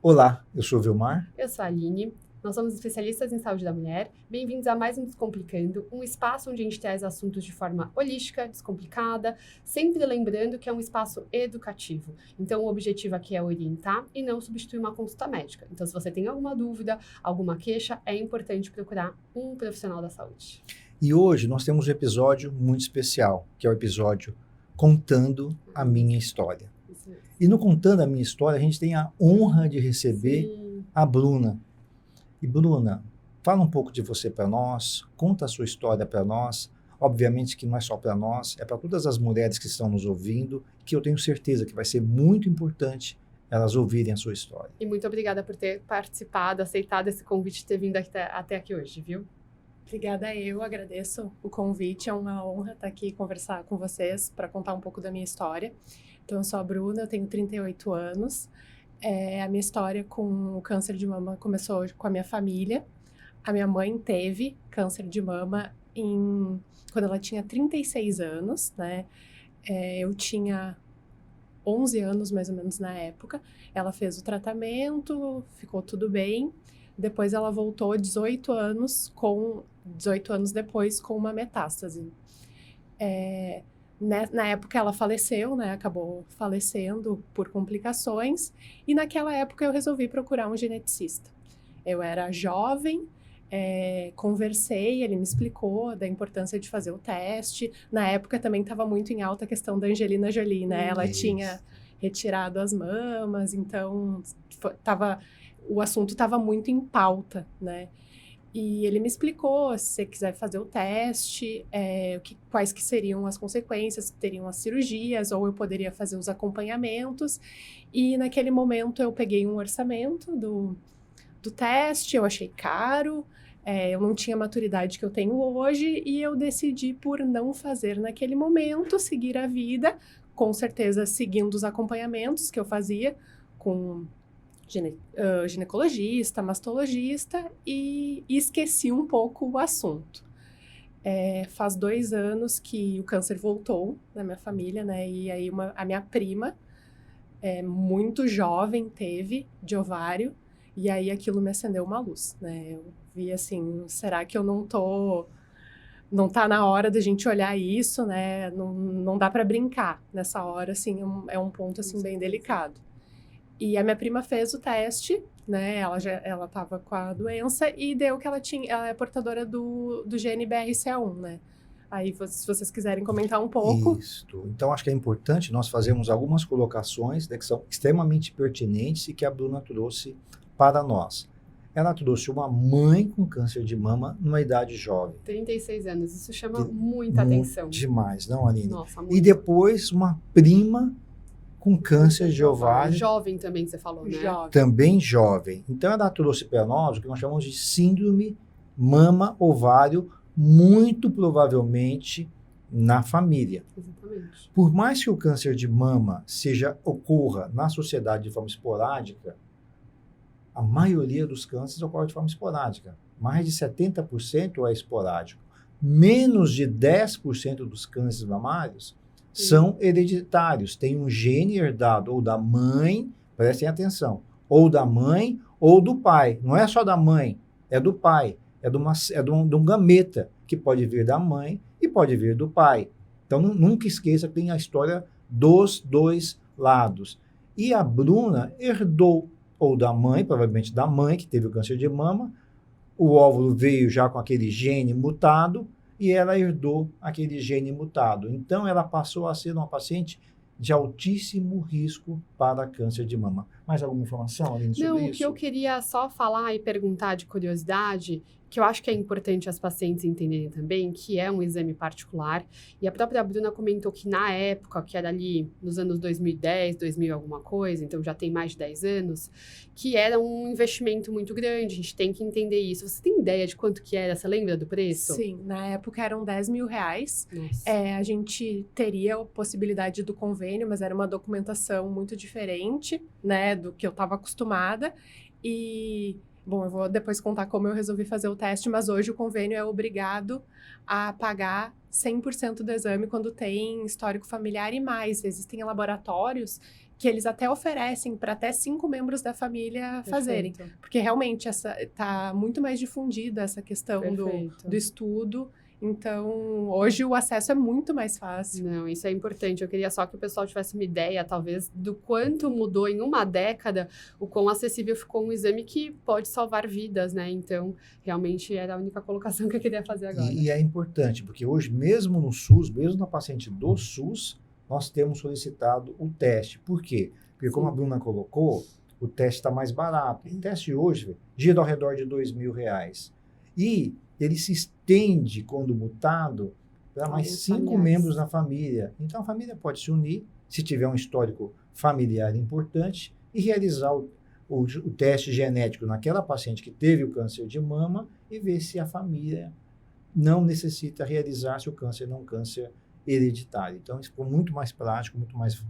Olá, eu sou o Vilmar. Eu sou a Aline, nós somos especialistas em saúde da mulher. Bem-vindos a mais um Descomplicando, um espaço onde a gente traz assuntos de forma holística, descomplicada, sempre lembrando que é um espaço educativo. Então, o objetivo aqui é orientar e não substituir uma consulta médica. Então, se você tem alguma dúvida, alguma queixa, é importante procurar um profissional da saúde. E hoje nós temos um episódio muito especial, que é o episódio Contando a Minha História. Isso mesmo. E no Contando a Minha História, a gente tem a honra de receber a Bruna. E Bruna, fala um pouco de você para nós, conta a sua história para nós. Obviamente que não é só para nós, é para todas as mulheres que estão nos ouvindo, que eu tenho certeza que vai ser muito importante elas ouvirem a sua história. E muito obrigada por ter participado, aceitado esse convite e ter vindo até aqui hoje, viu? Obrigada, eu agradeço o convite, é uma honra estar aqui conversar com vocês para contar um pouco da minha história. Então, eu sou a Bruna, eu tenho 38 anos. A minha história com o câncer de mama começou com a minha família. A minha mãe teve câncer de mama quando ela tinha 36 anos, né? Eu tinha 11 anos, mais ou menos, na época. Ela fez o tratamento, ficou tudo bem. Depois ela voltou 18 anos depois com uma metástase. Na época ela faleceu, né? Acabou falecendo por complicações. E naquela época eu resolvi procurar um geneticista. Eu era jovem, conversei, ele me explicou da importância de fazer o teste. Na época também estava muito em alta a questão da Angelina Jolie, né? Ela tinha retirado as mamas, então o assunto estava muito em pauta, né? E ele me explicou, se você quiser fazer o teste, quais que seriam as consequências, teriam as cirurgias, ou eu poderia fazer os acompanhamentos. E naquele momento eu peguei um orçamento do teste, eu achei caro, eu não tinha a maturidade que eu tenho hoje, e eu decidi por não fazer naquele momento, seguir a vida, com certeza seguindo os acompanhamentos que eu fazia com ginecologista, mastologista, e esqueci um pouco o assunto. Faz 2 anos que o câncer voltou na minha família, né? E aí a minha prima, muito jovem, teve de ovário, e aí aquilo me acendeu uma luz, né? Eu vi assim, será que eu não tá na hora da gente olhar isso, né? Não dá para brincar nessa hora, assim, é um ponto assim bem delicado. E a minha prima fez o teste, né? Ela estava com a doença e deu que ela é portadora do gene BRCA1, né? Aí, se vocês quiserem comentar um pouco. Isso. Então, acho que é importante nós fazermos algumas colocações, né, que são extremamente pertinentes e que a Bruna trouxe para nós. Ela trouxe uma mãe com câncer de mama numa idade jovem. 36 anos, isso chama muita atenção. Demais, não, Aline? Nossa, muito. E depois uma prima com câncer de ovário. Jovem também, você falou, né? Jovem. Também jovem. Então, ela trouxe para nós o que nós chamamos de síndrome mama-ovário, muito provavelmente na família. Exatamente. Por mais que o câncer de mama ocorra na sociedade de forma esporádica, a maioria dos cânceres ocorre de forma esporádica. Mais de 70% é esporádico. Menos de 10% dos cânceres mamários são hereditários. Tem um gene herdado ou da mãe, prestem atenção, ou da mãe ou do pai. Não é só da mãe, é do pai. É de um gameta que pode vir da mãe e pode vir do pai. Então, nunca esqueça que tem a história dos dois lados. E a Bruna herdou ou da mãe, provavelmente da mãe, que teve o câncer de mama, o óvulo veio já com aquele gene mutado, e ela herdou aquele gene mutado. Então, ela passou a ser uma paciente de altíssimo risco para câncer de mama. Mais alguma informação, Aline, sobre isso? Não, o que eu queria só falar e perguntar de curiosidade, que eu acho que é importante as pacientes entenderem também, que é um exame particular, e a própria Bruna comentou que na época, que era ali nos anos 2010, 2000 alguma coisa, então já tem mais de 10 anos, que era um investimento muito grande, a gente tem que entender isso. Você tem ideia de quanto que era? Você lembra do preço? Sim, na época eram 10 mil reais. Nossa. A gente teria a possibilidade do convênio, mas era uma documentação muito diferente, né, do que eu estava acostumada. E, bom, eu vou depois contar como eu resolvi fazer o teste, mas hoje o convênio é obrigado a pagar 100% do exame quando tem histórico familiar e mais. Existem laboratórios que eles até oferecem para até 5 membros da família fazerem. Perfeito. Porque realmente tá muito mais difundida essa questão Perfeito. do estudo. Então, hoje o acesso é muito mais fácil. Não, isso é importante. Eu queria só que o pessoal tivesse uma ideia, talvez, do quanto mudou em uma década, o quão acessível ficou um exame que pode salvar vidas, né? Então, realmente era a única colocação que eu queria fazer agora. E é importante, porque hoje, mesmo no SUS, mesmo na paciente do SUS, nós temos solicitado o teste. Por quê? Porque, como a Bruna colocou, o teste está mais barato. O teste hoje gira ao redor de R$2.000. E ele se estende, quando mutado, para mais 5 familiares. membros na família. Então, a família pode se unir, se tiver um histórico familiar importante, e realizar o teste genético naquela paciente que teve o câncer de mama e ver se a família não necessita realizar, se o câncer não é um câncer hereditário. Então, isso ficou muito mais prático, muito mais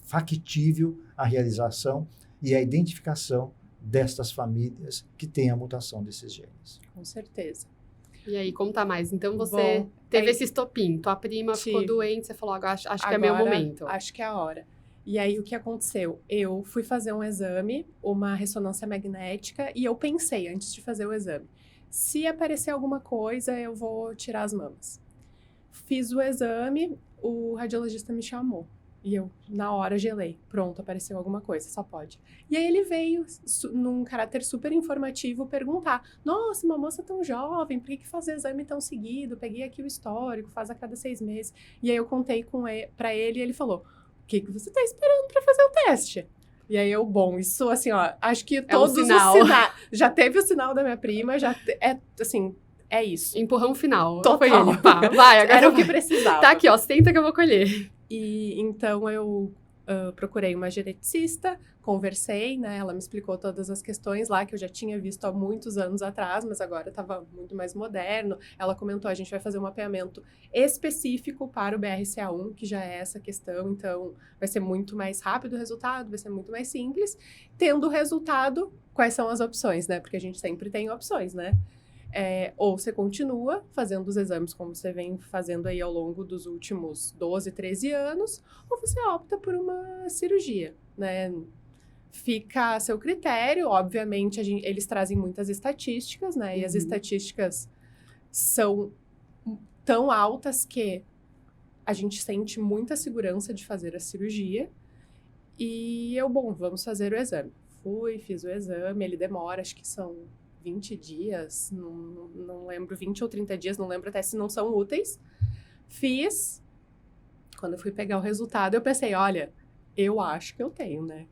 factível a realização e a identificação destas famílias que têm a mutação desses genes. Com certeza. E aí, conta mais. Então, você Bom, teve esse estopim. Tua prima ficou doente, você falou, agora acho que é meu momento. Acho que é a hora. E aí, o que aconteceu? Eu fui fazer um exame, uma ressonância magnética, e eu pensei, antes de fazer o exame, se aparecer alguma coisa, eu vou tirar as mamas. Fiz o exame, o radiologista me chamou. E eu, na hora, gelei. Pronto, apareceu alguma coisa, só pode. E aí ele veio, num caráter super informativo, perguntar: nossa, uma moça tão jovem, por que fazer exame tão seguido? Peguei aqui o histórico, faz a cada 6 meses. E aí eu contei pra ele e ele falou: o que você tá esperando pra fazer o teste? E aí eu, bom, isso assim, ó, acho que todos os sinais... Já teve o sinal da minha prima, assim... É isso. Empurrão final. Total. Foi ele. Pá, vai, agora era o que precisava. Tá aqui, ó, senta que eu vou colher. E então eu procurei uma geneticista, conversei, né? Ela me explicou todas as questões lá que eu já tinha visto há muitos anos atrás, mas agora estava muito mais moderno. Ela comentou: a gente vai fazer um mapeamento específico para o BRCA1, que já é essa questão, então vai ser muito mais rápido o resultado, vai ser muito mais simples. Tendo o resultado, quais são as opções, né? Porque a gente sempre tem opções, né? Ou você continua fazendo os exames como você vem fazendo aí ao longo dos últimos 12, 13 anos, ou você opta por uma cirurgia, né? Fica a seu critério, obviamente eles trazem muitas estatísticas, né? E as estatísticas são tão altas que a gente sente muita segurança de fazer a cirurgia. E eu, bom, vamos fazer o exame. Fiz o exame, ele demora, acho que são 20 dias, não lembro, 20 ou 30 dias, não lembro até se não são úteis. Fiz. Quando eu fui pegar o resultado, eu pensei, olha, eu acho que eu tenho, né?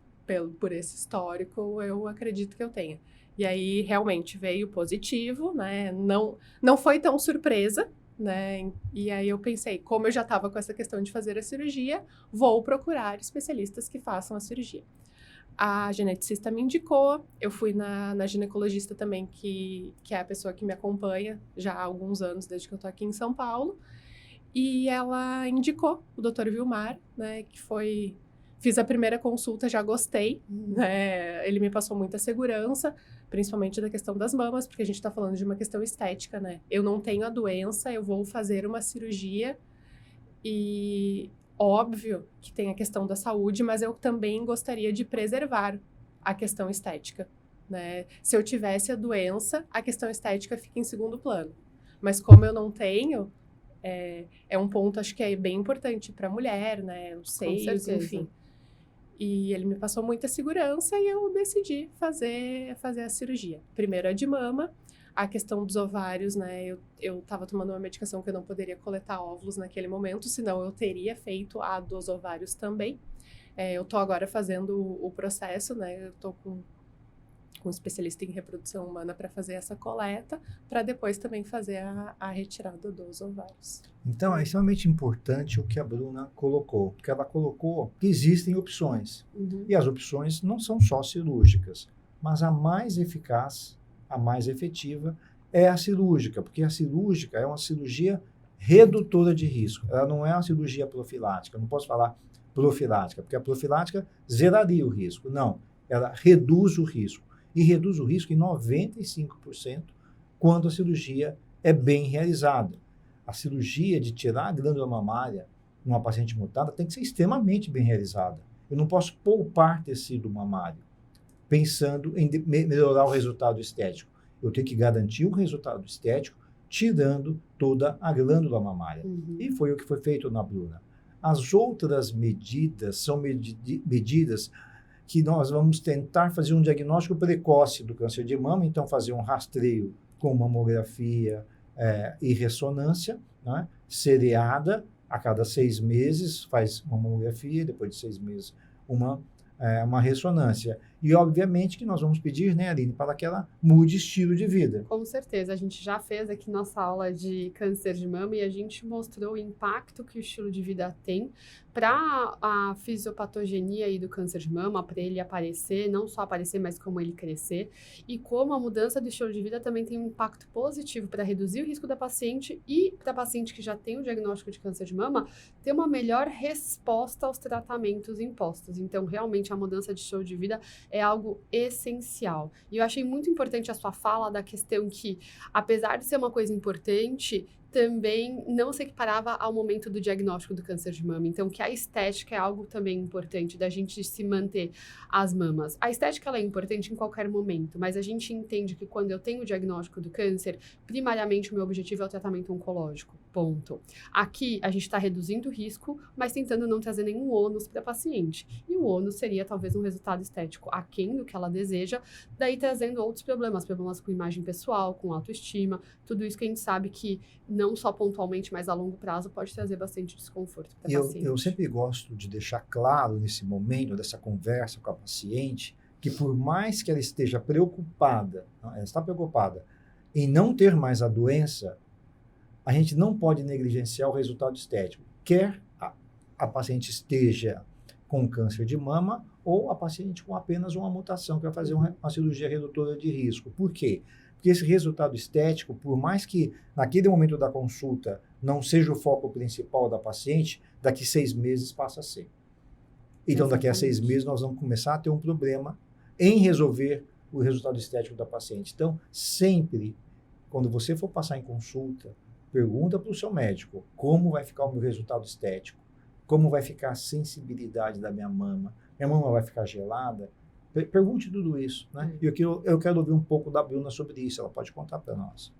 Por esse histórico, eu acredito que eu tenho. E aí, realmente, veio positivo, né? Não foi tão surpresa, né? E aí eu pensei, como eu já estava com essa questão de fazer a cirurgia, vou procurar especialistas que façam a cirurgia. A geneticista me indicou, eu fui na ginecologista também, que é a pessoa que me acompanha já há alguns anos, desde que eu tô aqui em São Paulo, e ela indicou o Dr. Vilmar, né, que fiz a primeira consulta, já gostei, né, ele me passou muita segurança, principalmente da questão das mamas, porque a gente tá falando de uma questão estética, né, eu não tenho a doença, eu vou fazer uma cirurgia e... Óbvio que tem a questão da saúde, mas eu também gostaria de preservar a questão estética, né? Se eu tivesse a doença, a questão estética fica em segundo plano. Mas como eu não tenho, é um ponto, acho que é bem importante para a mulher, né? Os seios, enfim. E ele me passou muita segurança e eu decidi fazer a cirurgia. Primeiro a de mama. A questão dos ovários, né, eu estava tomando uma medicação que eu não poderia coletar óvulos naquele momento, senão eu teria feito a dos ovários também. Eu estou agora fazendo o processo, né, eu estou com um especialista em reprodução humana para fazer essa coleta, para depois também fazer a retirada dos ovários. Então, é extremamente importante o que a Bruna colocou, porque ela colocou que existem opções, e as opções não são só cirúrgicas, mas a mais eficaz, a mais efetiva é a cirúrgica, porque a cirúrgica é uma cirurgia redutora de risco. Ela não é uma cirurgia profilática. Eu não posso falar profilática, porque a profilática zeraria o risco. Não, ela reduz o risco. E reduz o risco em 95% quando a cirurgia é bem realizada. A cirurgia de tirar a glândula mamária numa paciente mutada tem que ser extremamente bem realizada. Eu não posso poupar tecido mamário pensando em melhorar o resultado estético. Eu tenho que garantir um resultado estético tirando toda a glândula mamária. E foi o que foi feito na Bruna. As outras medidas são medidas que nós vamos tentar fazer um diagnóstico precoce do câncer de mama, então fazer um rastreio com mamografia e ressonância, né, seriada, a cada 6 meses faz uma mamografia, depois de 6 meses uma ressonância. E, obviamente, que nós vamos pedir, né, Aline, para que ela mude estilo de vida. Com certeza. A gente já fez aqui nossa aula de câncer de mama e a gente mostrou o impacto que o estilo de vida tem para a fisiopatogenia aí do câncer de mama, para ele aparecer, não só aparecer, mas como ele crescer. E como a mudança do estilo de vida também tem um impacto positivo para reduzir o risco da paciente e para a paciente que já tem o diagnóstico de câncer de mama, ter uma melhor resposta aos tratamentos impostos. Então, realmente, a mudança de estilo de vida é algo essencial. E eu achei muito importante a sua fala da questão que, apesar de ser uma coisa importante, também não se equiparava ao momento do diagnóstico do câncer de mama. Então, que a estética é algo também importante, da gente se manter as mamas. A estética ela é importante em qualquer momento, mas a gente entende que quando eu tenho o diagnóstico do câncer, primariamente o meu objetivo é o tratamento oncológico, ponto. Aqui, a gente está reduzindo o risco, mas tentando não trazer nenhum ônus para a paciente. E o ônus seria talvez um resultado estético aquém do que ela deseja, daí trazendo outros problemas com imagem pessoal, com autoestima, tudo isso que a gente sabe que não só pontualmente, mas a longo prazo pode trazer bastante desconforto para a paciente. Eu sempre gosto de deixar claro nesse momento dessa conversa com a paciente que por mais que ela esteja preocupada, ela está preocupada em não ter mais a doença, a gente não pode negligenciar o resultado estético. Quer a paciente esteja com câncer de mama ou a paciente com apenas uma mutação, que vai fazer uma cirurgia redutora de risco. Por quê? Porque esse resultado estético, por mais que naquele momento da consulta não seja o foco principal da paciente, daqui 6 meses passa a ser. Então, daqui a 6 meses nós vamos começar a ter um problema em resolver o resultado estético da paciente. Então, sempre, quando você for passar em consulta, pergunta para o seu médico como vai ficar o meu resultado estético, como vai ficar a sensibilidade da minha mama vai ficar gelada. Pergunte tudo isso, né? E eu quero ouvir um pouco da Bruna sobre isso, ela pode contar para nós.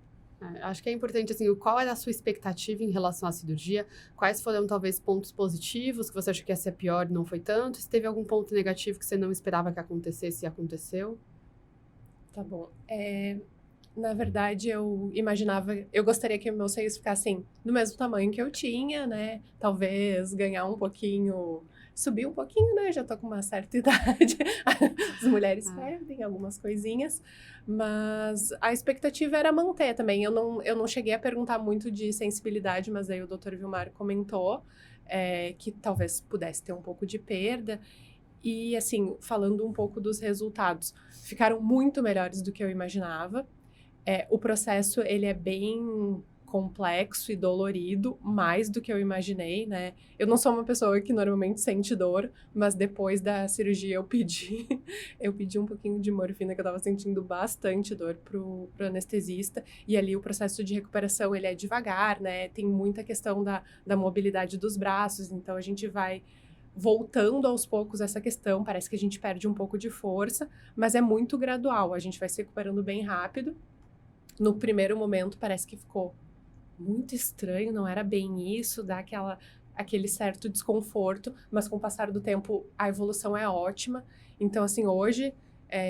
Acho que é importante, assim, qual era a sua expectativa em relação à cirurgia? Quais foram, talvez, pontos positivos que você achou que ia ser pior e não foi tanto? Se teve algum ponto negativo que você não esperava que acontecesse e aconteceu? Tá bom. Na verdade, eu gostaria que meus seios ficassem do mesmo tamanho que eu tinha, né? Talvez ganhar um pouquinho, subir um pouquinho, né? Já tô com uma certa idade. As mulheres perdem algumas coisinhas, mas a expectativa era manter também. Eu não cheguei a perguntar muito de sensibilidade, mas aí o Dr. Vilmar comentou que talvez pudesse ter um pouco de perda. E, assim, falando um pouco dos resultados, ficaram muito melhores do que eu imaginava. O processo, ele é bem complexo e dolorido, mais do que eu imaginei, né? Eu não sou uma pessoa que normalmente sente dor, mas depois da cirurgia eu pedi um pouquinho de morfina, que eu tava sentindo bastante dor pro anestesista, e ali o processo de recuperação, ele é devagar, né? Tem muita questão da mobilidade dos braços, então a gente vai voltando aos poucos essa questão, parece que a gente perde um pouco de força, mas é muito gradual, a gente vai se recuperando bem rápido. No primeiro momento parece que ficou muito estranho, não era bem isso, dá aquele certo desconforto, mas com o passar do tempo a evolução é ótima. Então, assim, hoje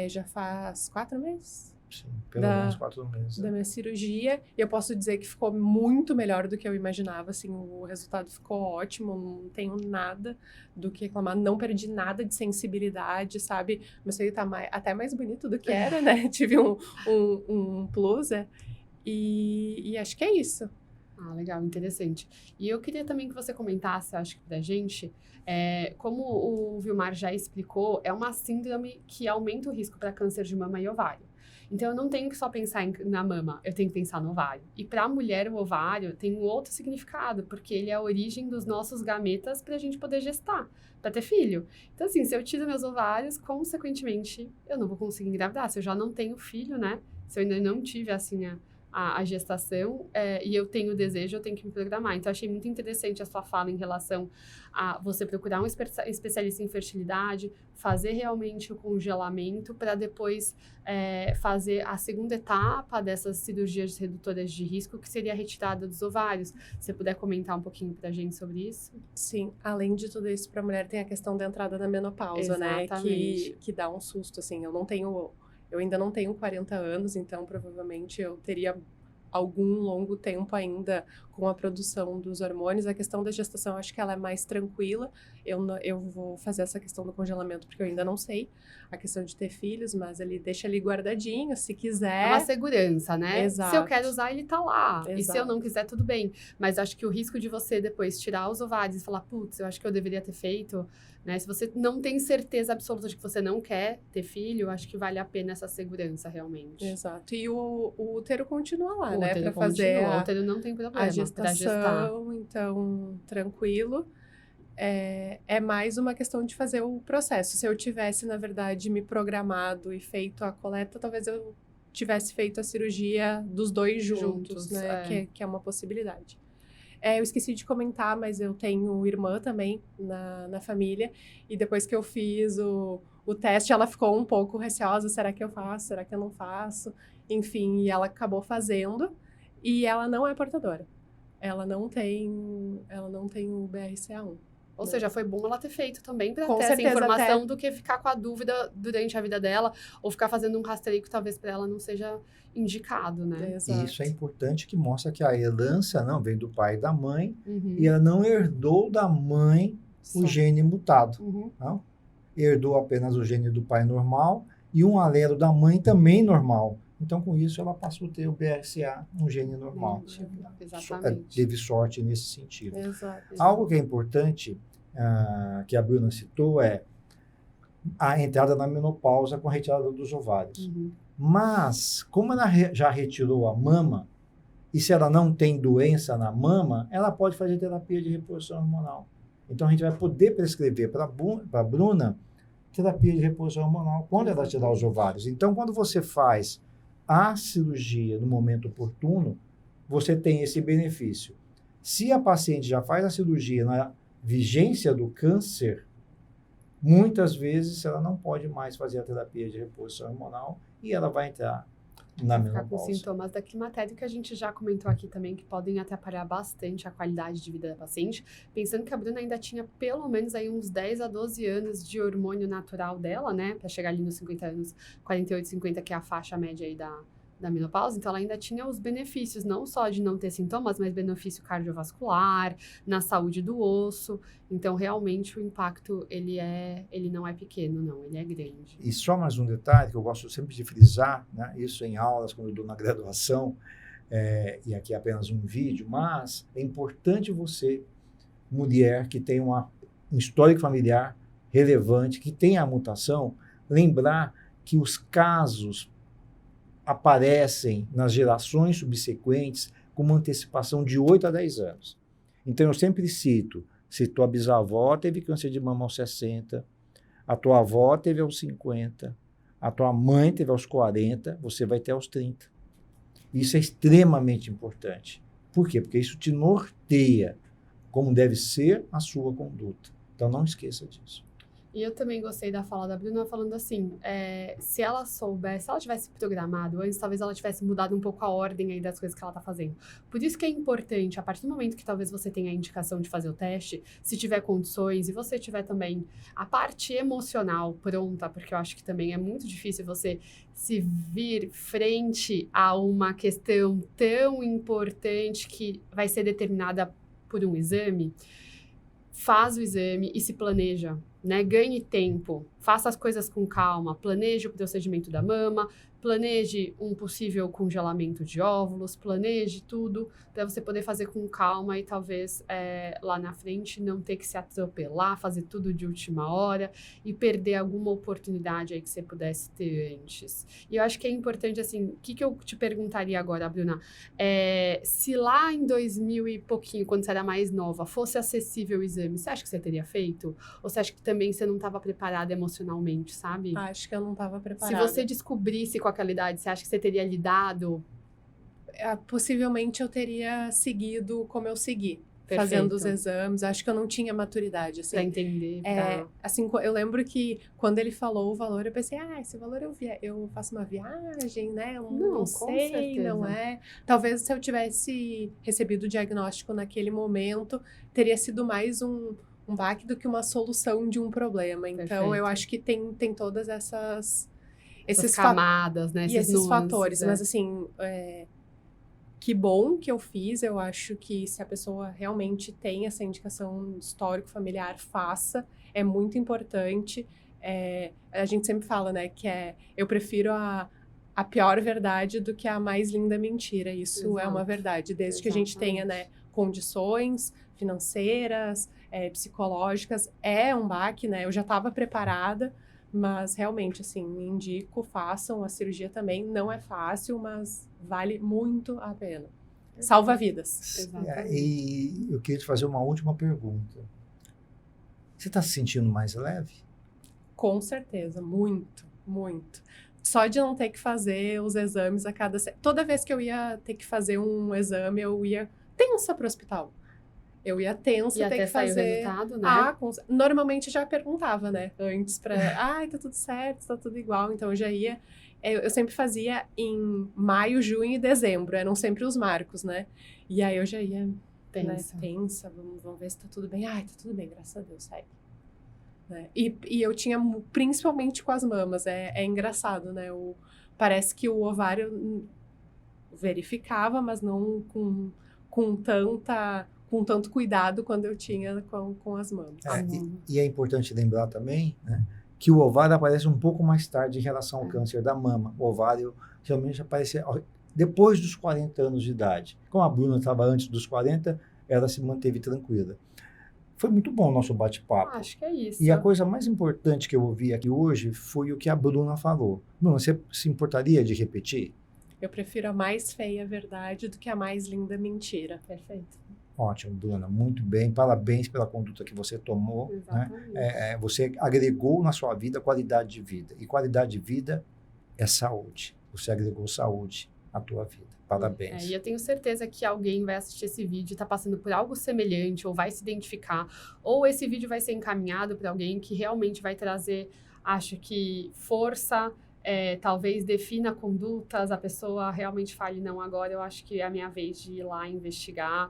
já faz 4 meses? Sim, pelo menos 4 meses. Da minha cirurgia, e eu posso dizer que ficou muito melhor do que eu imaginava, assim, o resultado ficou ótimo, não tenho nada do que reclamar, não perdi nada de sensibilidade, sabe? Meu seio tá até mais bonito do que era, né? Tive um plus, e acho que é isso. Legal, interessante. E eu queria também que você comentasse, acho que da gente, como o Vilmar já explicou, é uma síndrome que aumenta o risco para câncer de mama e ovário. Então, eu não tenho que só pensar na mama, eu tenho que pensar no ovário. E para a mulher, o ovário tem um outro significado, porque ele é a origem dos nossos gametas para a gente poder gestar, para ter filho. Então, assim, se eu tiro meus ovários, consequentemente, eu não vou conseguir engravidar. Se eu já não tenho filho, né? Se eu ainda não tive, assim, a gestação e eu tenho desejo, eu tenho que me programar. Então, achei muito interessante a sua fala em relação a você procurar um especialista em fertilidade, fazer realmente o congelamento para depois fazer a segunda etapa dessas cirurgias redutoras de risco, que seria a retirada dos ovários. Se você puder comentar um pouquinho para a gente sobre isso? Sim, além de tudo isso, para a mulher tem a questão da entrada na menopausa, né? Exatamente. Que dá um susto, assim. Eu ainda não tenho 40 anos, então provavelmente eu teria algum longo tempo ainda com a produção dos hormônios. A questão da gestação, acho que ela é mais tranquila. Eu vou fazer essa questão do congelamento, porque eu ainda não sei a questão de ter filhos, mas ele deixa ali guardadinho, se quiser. É uma segurança, né? Exato. Se eu quero usar, ele tá lá. Exato. E se eu não quiser, tudo bem. Mas acho que o risco de você depois tirar os ovários e falar, putz, eu acho que eu deveria ter feito, né? Se você não tem certeza absoluta de que você não quer ter filho, acho que vale a pena essa segurança, realmente. Exato. E o útero continua lá, O né? útero Para fazer o útero não tem problema a gestação, então, tranquilo. É mais uma questão de fazer o processo. Se eu tivesse, na verdade, me programado e feito a coleta, talvez eu tivesse feito a cirurgia dos dois juntos, né? Que é uma possibilidade. Eu esqueci de comentar, mas eu tenho irmã também na família. E depois que eu fiz o teste, ela ficou um pouco receosa. Será que eu faço? Será que eu não faço? Enfim, e ela acabou fazendo. E ela não é portadora. Ela não tem o BRCA1. Ou seja, foi bom ela ter feito também para Com ter essa certeza, informação do que ficar com a dúvida durante a vida dela ou ficar fazendo um rastreio que talvez para ela não seja indicado, né? Exato. E isso é importante, que mostra que a herança não vem do pai e da mãe, Uhum. e ela não herdou da mãe o gene mutado. Uhum. Não? Herdou apenas o gene do pai normal e um alelo da mãe também normal. Então, com isso, ela passou a ter o BRCA, um gene normal. Exatamente. Teve sorte nesse sentido. Exato. Algo que é importante, que a Bruna citou, é a entrada na menopausa com a retirada dos ovários. Uhum. Mas, como ela já retirou a mama, e se ela não tem doença na mama, ela pode fazer terapia de reposição hormonal. Então, a gente vai poder prescrever para a Bruna terapia de reposição hormonal quando ela tirar os ovários. Então, quando você faz a cirurgia no momento oportuno, você tem esse benefício. Se a paciente já faz a cirurgia na vigência do câncer, muitas vezes ela não pode mais fazer a terapia de reposição hormonal e ela vai entrar na menopausa. Ficar com sintomas da climatério, que a gente já comentou aqui também, que podem atrapalhar bastante a qualidade de vida da paciente. Pensando que a Bruna ainda tinha pelo menos aí uns 10 a 12 anos de hormônio natural dela, né? Para chegar ali nos 50 anos, 48, 50, que é a faixa média aí da menopausa. Então, ela ainda tinha os benefícios, não só de não ter sintomas, mas benefício cardiovascular, na saúde do osso. Então, realmente, o impacto, ele não é pequeno, não, ele é grande. E só mais um detalhe que eu gosto sempre de frisar, né? Isso em aulas, quando eu dou na graduação, e aqui é apenas um vídeo, mas é importante você, mulher que tem um histórico familiar relevante, que tem a mutação, lembrar que os casos aparecem nas gerações subsequentes com uma antecipação de 8 a 10 anos. Então, eu sempre cito, se tua bisavó teve câncer de mama aos 60, a tua avó teve aos 50, a tua mãe teve aos 40, você vai ter aos 30. Isso é extremamente importante. Por quê? Porque isso te norteia como deve ser a sua conduta. Então, não esqueça disso. E eu também gostei da fala da Bruna falando assim, se ela tivesse programado antes, talvez ela tivesse mudado um pouco a ordem aí das coisas que ela tá fazendo. Por isso que é importante, a partir do momento que talvez você tenha a indicação de fazer o teste, se tiver condições e você tiver também a parte emocional pronta, porque eu acho que também é muito difícil você se vir frente a uma questão tão importante que vai ser determinada por um exame, faz o exame e se planeja, né? Ganhe tempo, faça as coisas com calma, planeje o procedimento da mama, planeje um possível congelamento de óvulos, planeje tudo para você poder fazer com calma e talvez lá na frente não ter que se atropelar, fazer tudo de última hora e perder alguma oportunidade aí que você pudesse ter antes. E eu acho que é importante, assim, o que eu te perguntaria agora, Bruna? Se lá em 2000 e pouquinho, quando você era mais nova, fosse acessível o exame, você acha que você teria feito? Ou você acha que também você não estava preparada emocionalmente, sabe? Acho que eu não estava preparada. Se você descobrisse com aquela idade, você acha que você teria lidado? possivelmente eu teria seguido como eu segui. Perfeito. Fazendo os exames, acho que eu não tinha maturidade, assim. Pra entender. Assim, eu lembro que quando ele falou o valor, eu pensei, esse valor eu faço uma viagem, né? Eu não sei, certeza. não é. Talvez se eu tivesse recebido o diagnóstico naquele momento, teria sido mais um baque do que uma solução de um problema. Então, Perfeito. eu acho que tem todas essas camadas, né? E esses nuances, fatores. Mas, assim, que bom que eu fiz. Eu acho que se a pessoa realmente tem essa indicação histórico-familiar, faça. É muito importante. A gente sempre fala, né, que eu prefiro a pior verdade do que a mais linda mentira. Isso Exato. é uma verdade. Desde que a gente tenha, né, condições financeiras, psicológicas, é um baque, né? Eu já estava preparada, mas realmente, assim, indico, façam a cirurgia também. Não é fácil, mas vale muito a pena. Salva vidas. Exatamente. E eu queria te fazer uma última pergunta. Você está se sentindo mais leve? Com certeza, muito, muito. Só de não ter que fazer os exames a cada... Toda vez que eu ia ter que fazer um exame, eu ia tensa para o hospital. Eu ia tensa, ter que fazer... o resultado, né? Normalmente já perguntava, né? Antes pra... tá tudo certo, tá tudo igual. Então, eu já ia... Eu sempre fazia em maio, junho e dezembro. Eram sempre os marcos, né? E aí, eu já ia... Tensa. Vamos ver se tá tudo bem. Tá tudo bem, graças a Deus, segue. Né? E eu tinha, principalmente com as mamas, é engraçado, né? Parece que o ovário verificava, mas não com tanto cuidado quando eu tinha com as mamas. E é importante lembrar também, né, que o ovário aparece um pouco mais tarde em relação ao câncer da mama. O ovário realmente aparece depois dos 40 anos de idade. Como a Bruna estava antes dos 40, ela se manteve tranquila. Foi muito bom o nosso bate-papo. Acho que é isso. E a coisa mais importante que eu ouvi aqui hoje foi o que a Bruna falou. Bruna, você se importaria de repetir? Eu prefiro a mais feia verdade do que a mais linda mentira. Perfeito. Ótimo, Bruna. Muito bem. Parabéns pela conduta que você tomou. Exatamente. Né? Você agregou na sua vida qualidade de vida. E qualidade de vida é saúde. Você agregou saúde à tua vida. Parabéns. E eu tenho certeza que alguém vai assistir esse vídeo e está passando por algo semelhante, ou vai se identificar, ou esse vídeo vai ser encaminhado para alguém que realmente vai trazer, acho que, força, talvez defina condutas, a pessoa realmente fale, não, agora eu acho que é a minha vez de ir lá investigar.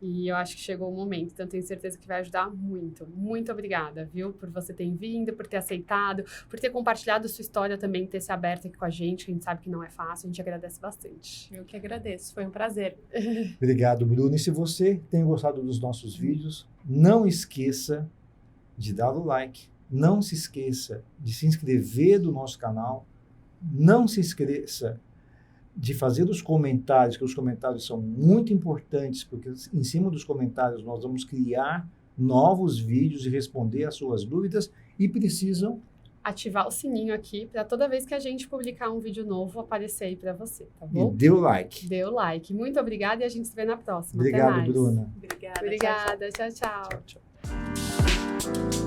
E eu acho que chegou o momento, então tenho certeza que vai ajudar muito. Muito obrigada, viu? Por você ter vindo, por ter aceitado, por ter compartilhado sua história também, ter se aberto aqui com a gente, que a gente sabe que não é fácil, a gente agradece bastante. Eu que agradeço, foi um prazer. Obrigado, Bruno. E se você tem gostado dos nossos vídeos, não esqueça de dar o like, não se esqueça de se inscrever no nosso canal, não se esqueça de fazer os comentários, que os comentários são muito importantes, porque em cima dos comentários nós vamos criar novos vídeos e responder as suas dúvidas e precisam ativar o sininho aqui para toda vez que a gente publicar um vídeo novo aparecer aí para você, tá bom? E dê o like. Dê o like. Muito obrigada e a gente se vê na próxima. Obrigado, até mais. Bruna. Obrigada. Obrigada. Tchau, tchau. Tchau, tchau.